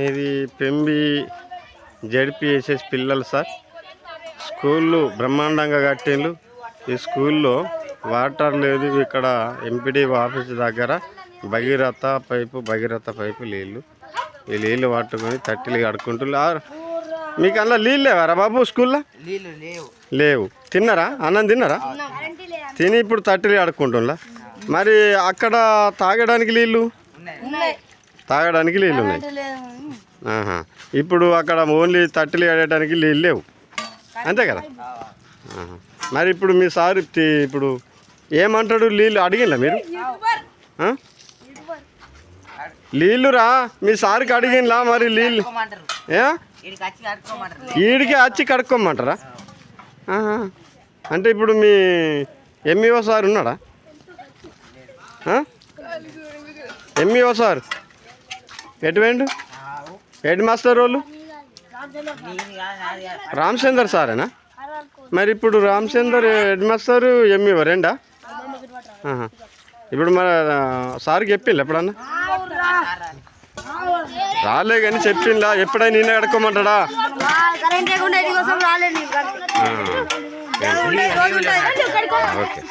ఇది పెంబి జడ్పిఎస్ఎస్ పిల్లలు సార్. స్కూళ్ళు బ్రహ్మాండంగా కట్టిండ్రు. ఈ స్కూల్లో వాటర్ లేదు. ఇక్కడ ఎంపీడీ ఆఫీస్ దగ్గర భగీరథ పైపు నీళ్ళు. ఈ నీళ్ళు పట్టుకొని తట్టిలు కడుక్కుంటున్నారు. మీకు అందులో నీళ్ళు లేవారా బాబు? స్కూల్లో లేవు. తిన్నారా? అన్నం తిన్నారా? తిని ఇప్పుడు తట్టిలు కడుక్కుంటున్నా. మరి అక్కడ తాగడానికి నీళ్ళు ఉన్నాయి. ఇప్పుడు అక్కడ ఓన్లీ తట్టిలు కడగడానికి నీళ్ళు లేవు, అంతే కదా? మరి ఇప్పుడు మీ సార్ ఇప్పుడు ఏమంటాడు? నీళ్ళు అడిగినా మీరు? నీళ్ళు రా మీ సార్కి అడిగినలా? మరి నీళ్ళు ఈడికి వచ్చి కడుక్కోమంటారా? అంటే ఇప్పుడు మీ ఎంఈఓ సార్ ఉన్నాడా? ఎంఈఓ సార్ ఎటు వేండు? హెడ్ మాస్టర్ వాళ్ళు రామచందర్ సారేనా? మరి ఇప్పుడు రామచందర్ హెడ్ మాస్టర్ ఎంఈఓ రెండా? ఇప్పుడు మన సార్కి చెప్పింది ఎప్పుడన్నా? రాలే కానీ చెప్పిందా? ఎప్పుడైనా నిన్న కడుక్కోమంటాడా? ఓకే.